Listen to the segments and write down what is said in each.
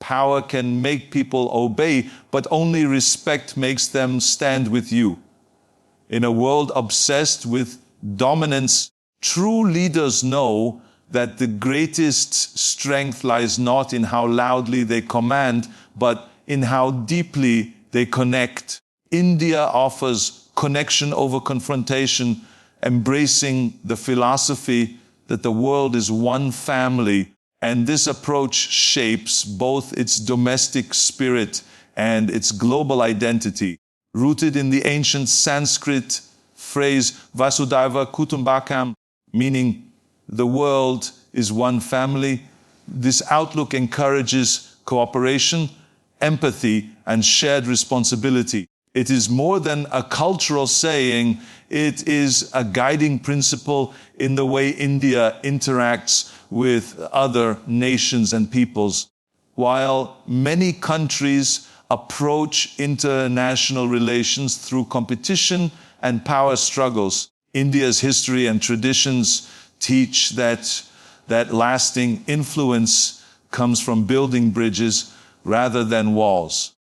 Power can make people obey, but only respect makes them stand with you. In a world obsessed with dominance, true leaders know that the greatest strength lies not in how loudly they command, but in how deeply they connect. India offers connection over confrontation, embracing the philosophy that the world is one family, and this approach shapes both its domestic spirit and its global identity. Rooted in the ancient Sanskrit phrase Vasudhaiva Kutumbakam, meaning the world is one family, this outlook encourages cooperation, empathy, and shared responsibility. It is more than a cultural saying, it is a guiding principle in the way India interacts with other nations and peoples. While many countries approach international relations through competition and power struggles, India's history and traditions teach that lasting influence comes from building bridges rather than walls.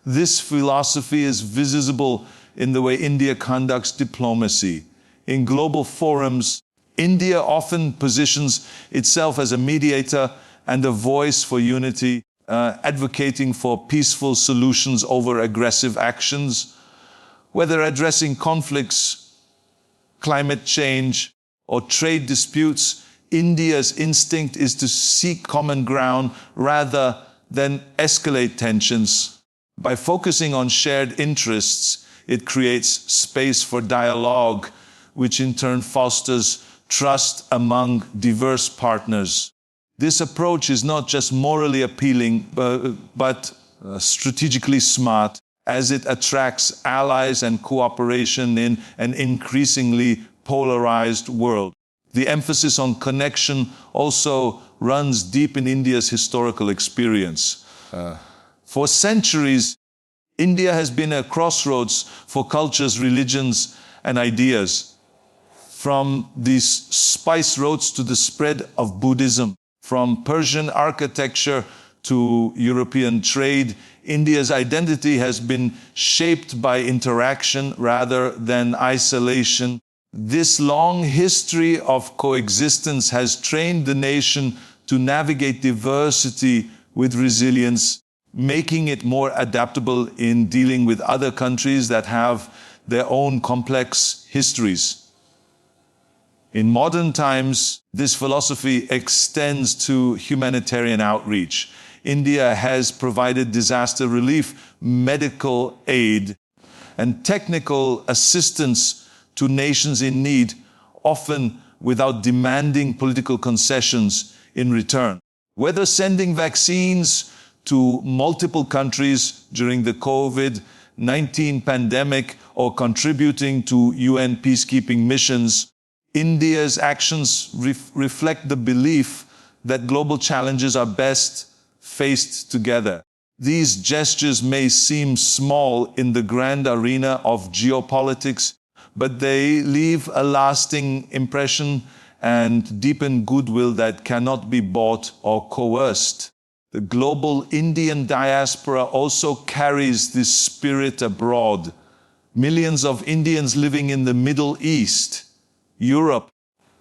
This philosophy is visible in the way India conducts diplomacy. In global forums, India often positions itself as a mediator and a voice for unity, advocating for peaceful solutions over aggressive actions. Whether addressing conflicts, climate change, or trade disputes, India's instinct is to seek common ground rather than escalate tensions. By focusing on shared interests, it creates space for dialogue, which in turn fosters trust among diverse partners. This approach is not just morally appealing, but strategically smart, as it attracts allies and cooperation in an increasingly polarized world. The emphasis on connection also runs deep in India's historical experience. For centuries, India has been a crossroads for cultures, religions, and ideas. From these spice roads to the spread of Buddhism, from Persian architecture to European trade, India's identity has been shaped by interaction rather than isolation. This long history of coexistence has trained the nation to navigate diversity with resilience, making it more adaptable in dealing with other countries that have their own complex histories. In modern times, this philosophy extends to humanitarian outreach. India has provided disaster relief, medical aid, and technical assistance to nations in need, often without demanding political concessions in return. Whether sending vaccines to multiple countries during the COVID-19 pandemic or contributing to UN peacekeeping missions, India's actions reflect the belief that global challenges are best faced together. These gestures may seem small in the grand arena of geopolitics, but they leave a lasting impression and deepen goodwill that cannot be bought or coerced. The global Indian diaspora also carries this spirit abroad. Millions of Indians living in the Middle East, Europe,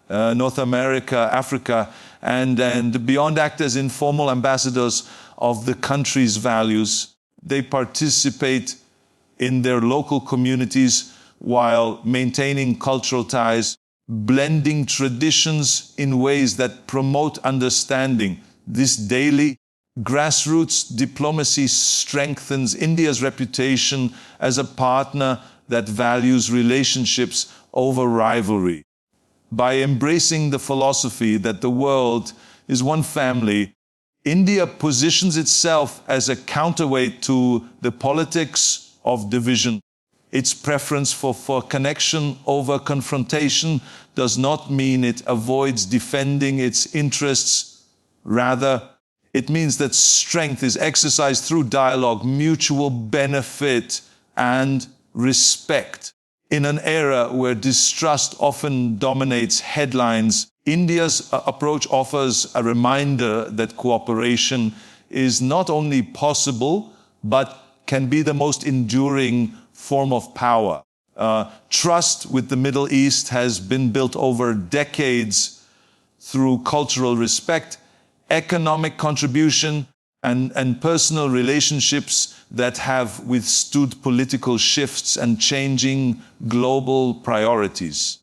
North America, Africa, and beyond act as informal ambassadors of the country's values. They participate in their local communities while maintaining cultural ties, blending traditions in ways that promote understanding. This daily grassroots diplomacy strengthens India's reputation as a partner that values relationships over rivalry. By embracing the philosophy that the world is one family, India positions itself as a counterweight to the politics of division. Its preference for connection over confrontation does not mean it avoids defending its interests. Rather, it means that strength is exercised through dialogue, mutual benefit, and respect. In an era where distrust often dominates headlines, India's approach offers a reminder that cooperation is not only possible, but can be the most enduring form of power. Trust with the Middle East has been built over decades through cultural respect, economic contribution, and personal relationships that have withstood political shifts and changing global priorities.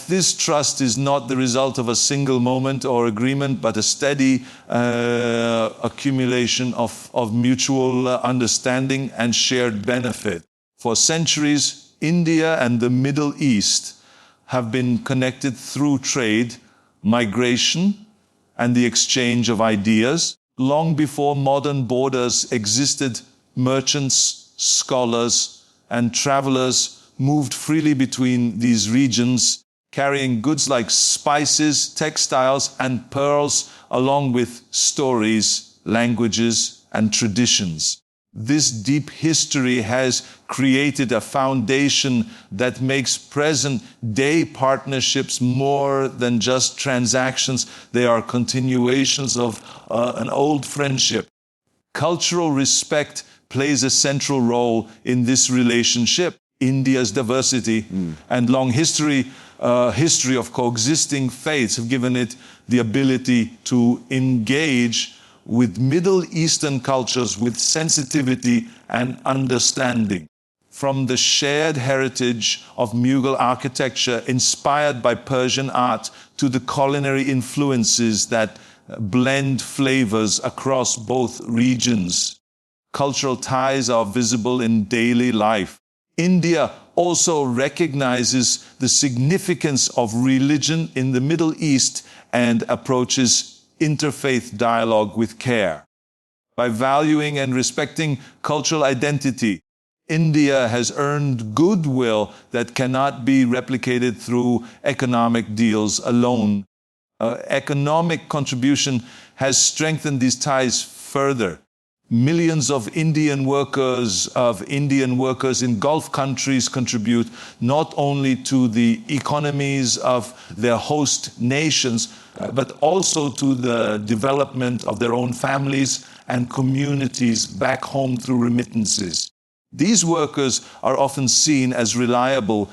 This trust is not the result of a single moment or agreement, but a steady accumulation of mutual understanding and shared benefit. For centuries, India and the Middle East have been connected through trade, migration, and the exchange of ideas. Long before modern borders existed, merchants, scholars, and travelers moved freely between these regions, carrying goods like spices, textiles, and pearls, along with stories, languages, and traditions. This deep history has created a foundation that makes present-day partnerships more than just transactions. They are continuations of an old friendship. Cultural respect plays a central role in this relationship. India's diversity and long history of coexisting faiths have given it the ability to engage with Middle Eastern cultures with sensitivity and understanding. From the shared heritage of Mughal architecture inspired by Persian art to the culinary influences that blend flavors across both regions, cultural ties are visible in daily life. India also recognizes the significance of religion in the Middle East and approaches interfaith dialogue with care. By valuing and respecting cultural identity, India has earned goodwill that cannot be replicated through economic deals alone. Economic contribution has strengthened these ties further. Millions of Indian workers in Gulf countries contribute not only to the economies of their host nations, but also to the development of their own families and communities back home through remittances. These workers are often seen as reliable,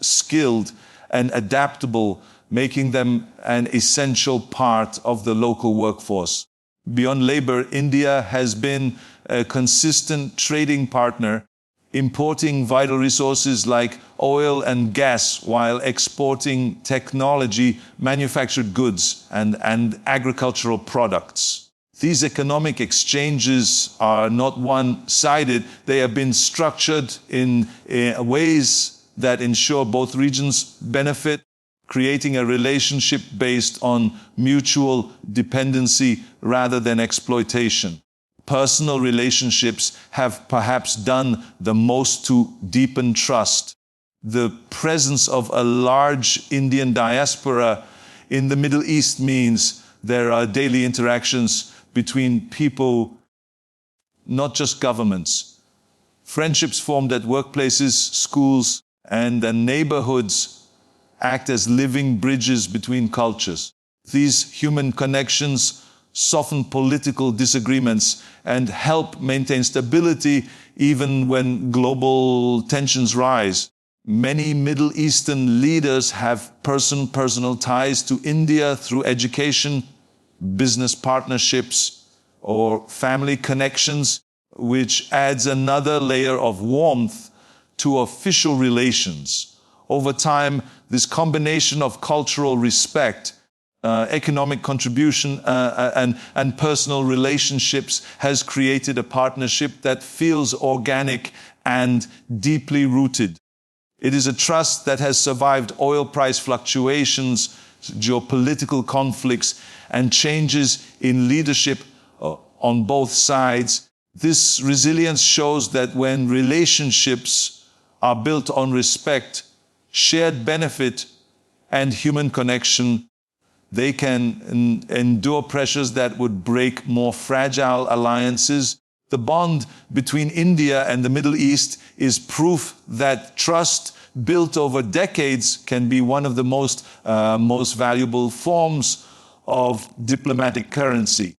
skilled, and adaptable, making them an essential part of the local workforce. Beyond labor, India has been a consistent trading partner, importing vital resources like oil and gas while exporting technology, manufactured goods, and agricultural products. These economic exchanges are not one-sided. They have been structured in ways that ensure both regions benefit, creating a relationship based on mutual dependency rather than exploitation. Personal relationships have perhaps done the most to deepen trust. The presence of a large Indian diaspora in the Middle East means there are daily interactions between people, not just governments. Friendships formed at workplaces, schools, and neighborhoods act as living bridges between cultures. These human connections soften political disagreements and help maintain stability even when global tensions rise. Many Middle Eastern leaders have personal ties to India through education, business partnerships, or family connections, which adds another layer of warmth to official relations. Over time, this combination of cultural respect, economic contribution, and personal relationships has created a partnership that feels organic and deeply rooted. It is a trust that has survived oil price fluctuations, geopolitical conflicts, and changes in leadership on both sides. This resilience shows that when relationships are built on respect, shared benefit, and human connection, they can endure pressures that would break more fragile alliances. The bond between India and the Middle East is proof that trust built over decades can be one of the most valuable forms of diplomatic currency.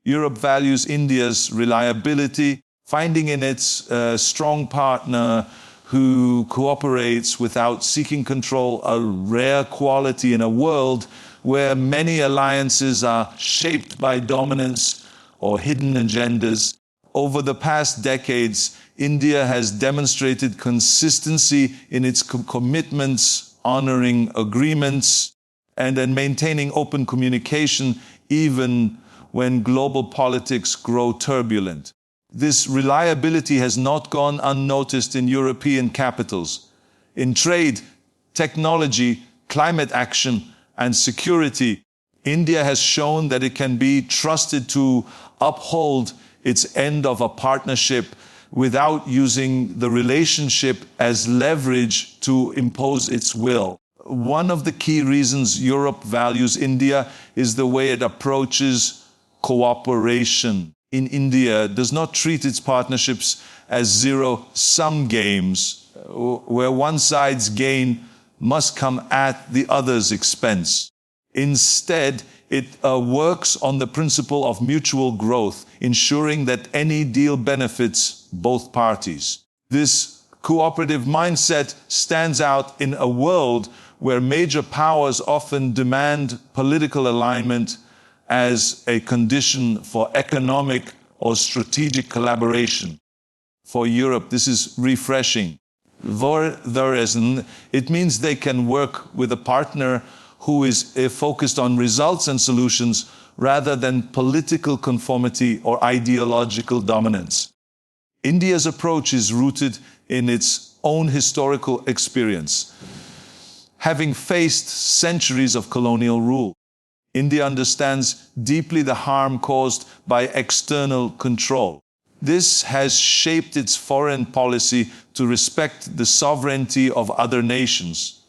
Europe values India's reliability, finding in its strong partner who cooperates without seeking control, a rare quality in a world where many alliances are shaped by dominance or hidden agendas. Over the past decades, India has demonstrated consistency in its commitments, honoring agreements, and then maintaining open communication even when global politics grow turbulent. This reliability has not gone unnoticed in European capitals. In trade, technology, climate action, and security, India has shown that it can be trusted to uphold its end of a partnership without using the relationship as leverage to impose its will. One of the key reasons Europe values India is the way it approaches cooperation. In India, does not treat its partnerships as zero-sum games, where one side's gain must come at the other's expense. Instead, it works on the principle of mutual growth, ensuring that any deal benefits both parties. This cooperative mindset stands out in a world where major powers often demand political alignment as a condition for economic or strategic collaboration. For Europe, this is refreshing. It means they can work with a partner who is focused on results and solutions rather than political conformity or ideological dominance. India's approach is rooted in its own historical experience. Having faced centuries of colonial rule, India understands deeply the harm caused by external control. This has shaped its foreign policy to respect the sovereignty of other nations.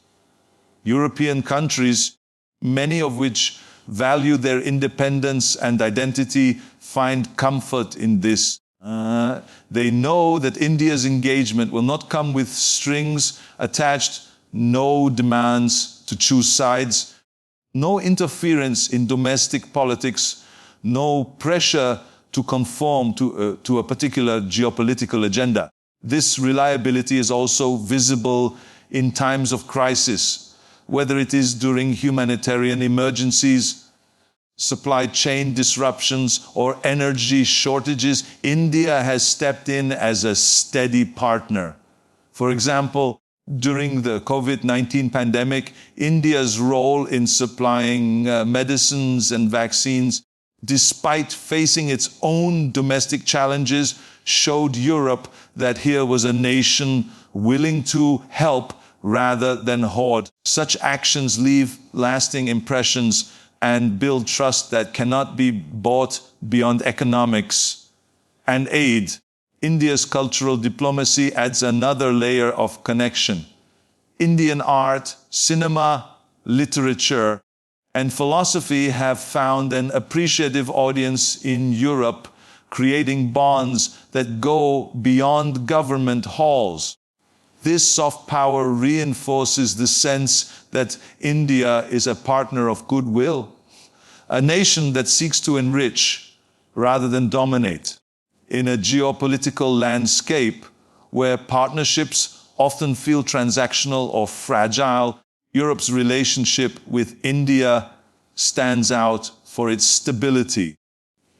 European countries, many of which value their independence and identity, find comfort in this. They know that India's engagement will not come with strings attached, no demands to choose sides, no interference in domestic politics, no pressure to conform to a particular geopolitical agenda. This reliability is also visible in times of crisis, whether it is during humanitarian emergencies, supply chain disruptions, or energy shortages. India has stepped in as a steady partner. For example, during the COVID-19 pandemic, India's role in supplying medicines and vaccines, despite facing its own domestic challenges, showed Europe that here was a nation willing to help rather than hoard. Such actions leave lasting impressions and build trust that cannot be bought beyond economics and aid. India's cultural diplomacy adds another layer of connection. Indian art, cinema, literature, and philosophy have found an appreciative audience in Europe, creating bonds that go beyond government halls. This soft power reinforces the sense that India is a partner of goodwill, a nation that seeks to enrich rather than dominate. In a geopolitical landscape where partnerships often feel transactional or fragile, Europe's relationship with India stands out for its stability.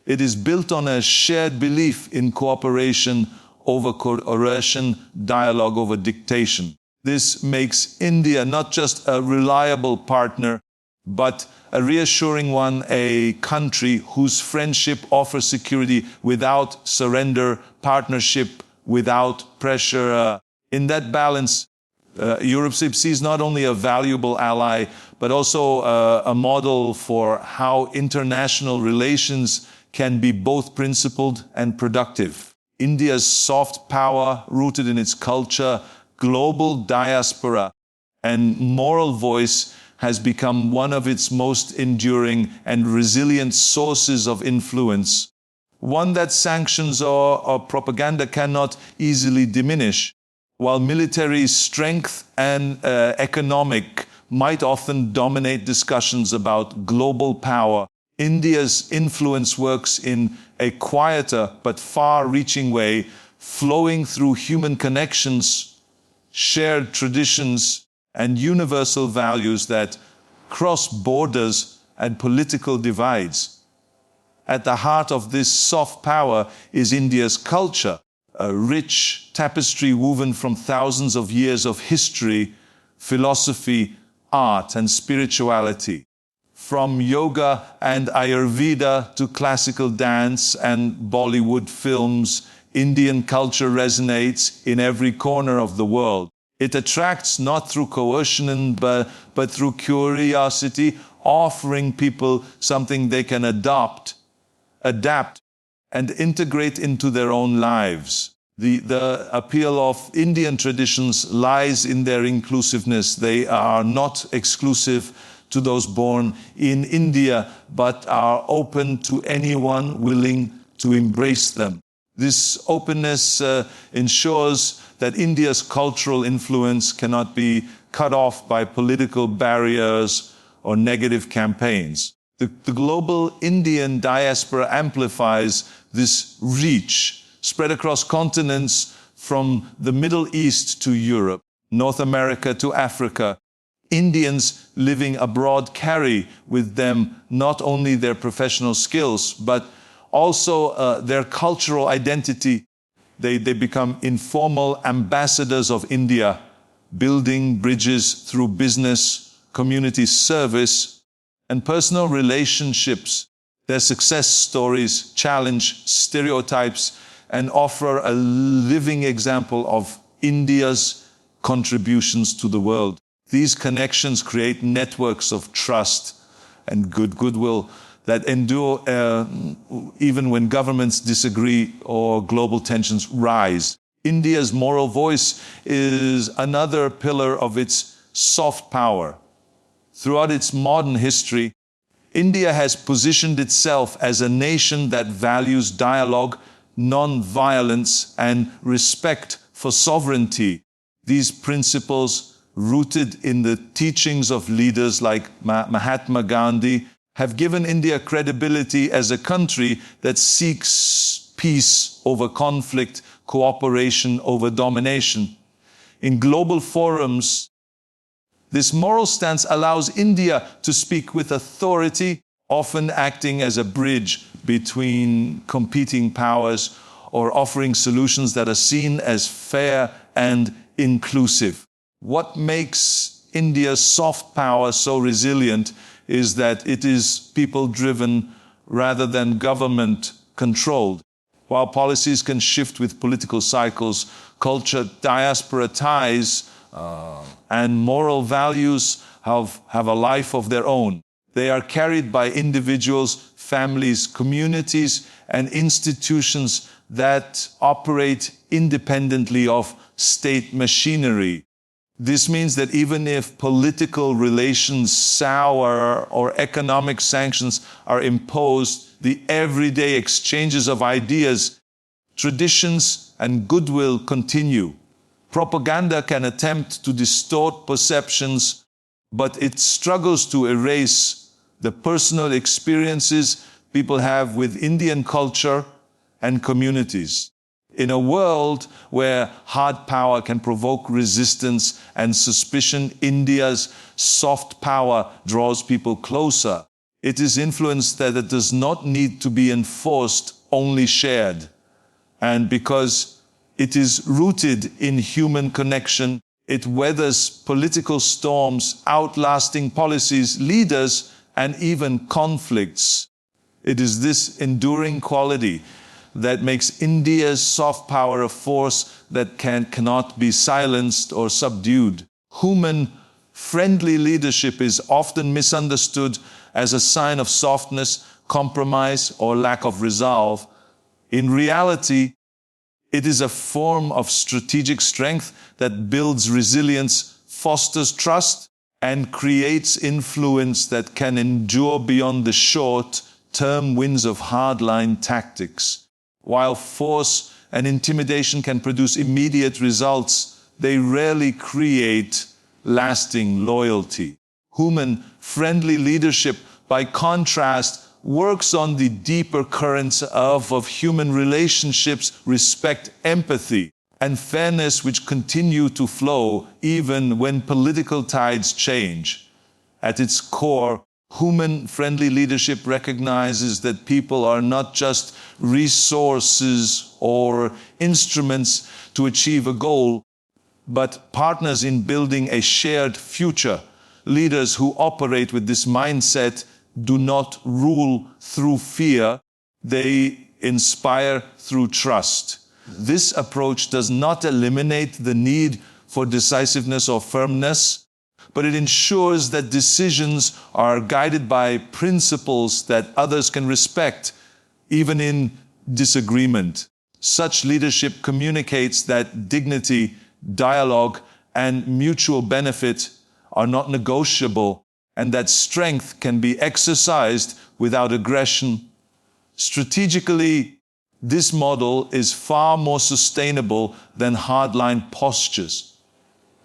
It is built on a shared belief in cooperation over coercion, dialogue over dictation. This makes India not just a reliable partner, but a reassuring one, a country whose friendship offers security without surrender, partnership without pressure. In that balance, Europe sees not only a valuable ally, but also a model for how international relations can be both principled and productive. India's soft power, rooted in its culture, global diaspora, and moral voice, has become one of its most enduring and resilient sources of influence, one that sanctions or propaganda cannot easily diminish. While military strength and economic might often dominate discussions about global power, India's influence works in a quieter but far-reaching way, flowing through human connections, shared traditions, and universal values that cross borders and political divides. At the heart of this soft power is India's culture, a rich tapestry woven from thousands of years of history, philosophy, art, and spirituality. From yoga and Ayurveda to classical dance and Bollywood films, Indian culture resonates in every corner of the world. It attracts not through coercion but through curiosity, offering people something they can adapt, and integrate into their own lives. The appeal of Indian traditions lies in their inclusiveness. They are not exclusive to those born in India, but are open to anyone willing to embrace them. This openness ensures that India's cultural influence cannot be cut off by political barriers or negative campaigns. The global Indian diaspora amplifies this reach, spread across continents from the Middle East to Europe, North America to Africa. Indians living abroad carry with them not only their professional skills, but also their cultural identity. They become informal ambassadors of India, building bridges through business, community service, and personal relationships. Their success stories challenge stereotypes and offer a living example of India's contributions to the world. These connections create networks of trust and goodwill that endure even when governments disagree or global tensions rise. India's moral voice is another pillar of its soft power. Throughout its modern history, India has positioned itself as a nation that values dialogue, non-violence, and respect for sovereignty. These principles, rooted in the teachings of leaders like Mahatma Gandhi, have given India credibility as a country that seeks peace over conflict, cooperation over domination. In global forums, this moral stance allows India to speak with authority, often acting as a bridge between competing powers or offering solutions that are seen as fair and inclusive. What makes India's soft power so resilient is that it is people-driven rather than government-controlled. While policies can shift with political cycles, culture, diaspora ties, and moral values have a life of their own. They are carried by individuals, families, communities, and institutions that operate independently of state machinery. This means that even if political relations sour or economic sanctions are imposed, the everyday exchanges of ideas, traditions, and goodwill continue. Propaganda can attempt to distort perceptions, but it struggles to erase the personal experiences people have with Indian culture and communities. In a world where hard power can provoke resistance and suspicion, India's soft power draws people closer. It is influence that does not need to be enforced, only shared. And because it is rooted in human connection, it weathers political storms, outlasting policies, leaders, and even conflicts. It is this enduring quality that makes India's soft power a force that cannot be silenced or subdued. Human-friendly leadership is often misunderstood as a sign of softness, compromise, or lack of resolve. In reality, it is a form of strategic strength that builds resilience, fosters trust, and creates influence that can endure beyond the short-term winds of hardline tactics. While force and intimidation can produce immediate results, they rarely create lasting loyalty. Human-friendly leadership, by contrast, works on the deeper currents of human relationships, respect, empathy, and fairness, which continue to flow even when political tides change. At its core, human-friendly leadership recognizes that people are not just resources or instruments to achieve a goal, but partners in building a shared future. Leaders who operate with this mindset do not rule through fear, they inspire through trust. This approach does not eliminate the need for decisiveness or firmness, but it ensures that decisions are guided by principles that others can respect, even in disagreement. Such leadership communicates that dignity, dialogue, and mutual benefit are not negotiable, and that strength can be exercised without aggression. Strategically, this model is far more sustainable than hardline postures.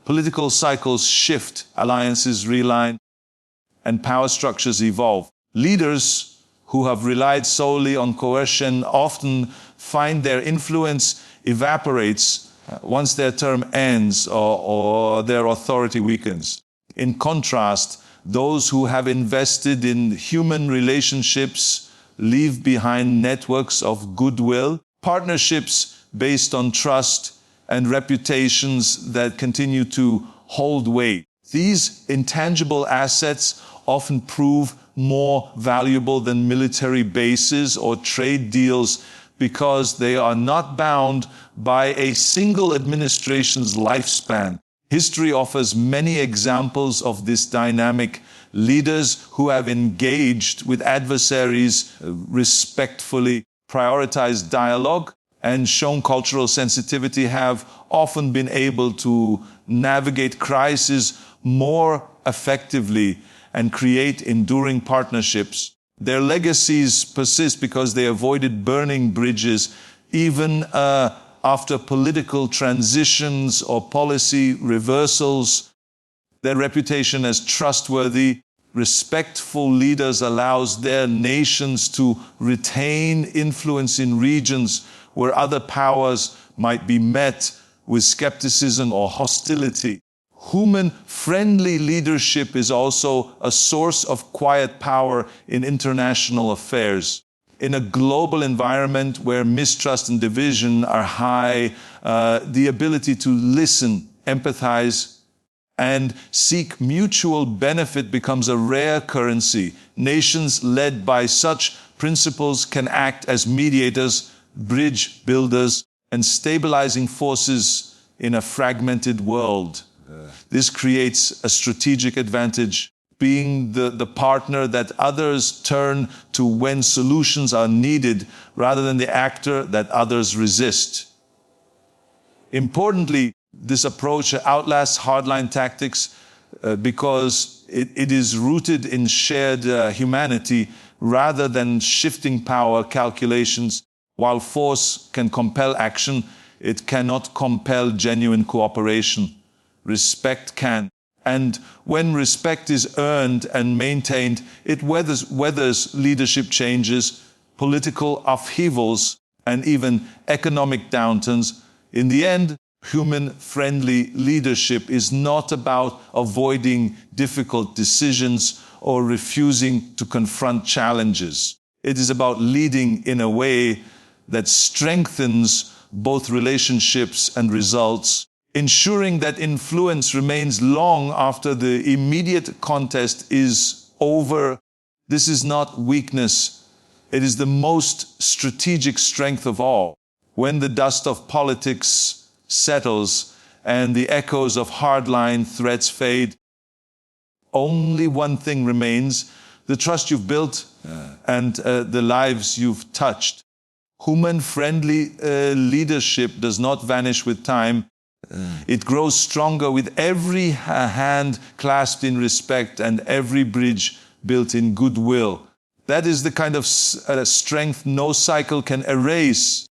Political cycles shift, alliances realign, and power structures evolve. Leaders who have relied solely on coercion often find their influence evaporates once their term ends or their authority weakens. In contrast, those who have invested in human relationships leave behind networks of goodwill, partnerships based on trust, and reputations that continue to hold weight. These intangible assets often prove more valuable than military bases or trade deals because they are not bound by a single administration's lifespan. History offers many examples of this dynamic. Leaders who have engaged with adversaries respectfully, prioritized dialogue, and shown cultural sensitivity have often been able to navigate crises more effectively and create enduring partnerships. Their legacies persist because they avoided burning bridges, even after political transitions or policy reversals. Their reputation as trustworthy, respectful leaders allows their nations to retain influence in regions where other powers might be met with skepticism or hostility. Human-friendly leadership is also a source of quiet power in international affairs. In a global environment where mistrust and division are high, the ability to listen, empathize, and seek mutual benefit becomes a rare currency. Nations led by such principles can act as mediators, bridge builders, and stabilizing forces in a fragmented world. This creates a strategic advantage, being the partner that others turn to when solutions are needed, rather than the actor that others resist. Importantly, this approach outlasts hardline tactics because it is rooted in shared humanity rather than shifting power calculations. While force can compel action, it cannot compel genuine cooperation. Respect can. And when respect is earned and maintained, it weathers leadership changes, political upheavals, and even economic downturns. In the end, human-friendly leadership is not about avoiding difficult decisions or refusing to confront challenges. It is about leading in a way that strengthens both relationships and results, ensuring that influence remains long after the immediate contest is over. This is not weakness. It is the most strategic strength of all. When the dust of politics settles and the echoes of hardline threats fade, only one thing remains: the trust you've built and the lives you've touched. Human-friendly leadership does not vanish with time. It grows stronger with every hand clasped in respect and every bridge built in goodwill. That is the kind of strength no cycle can erase.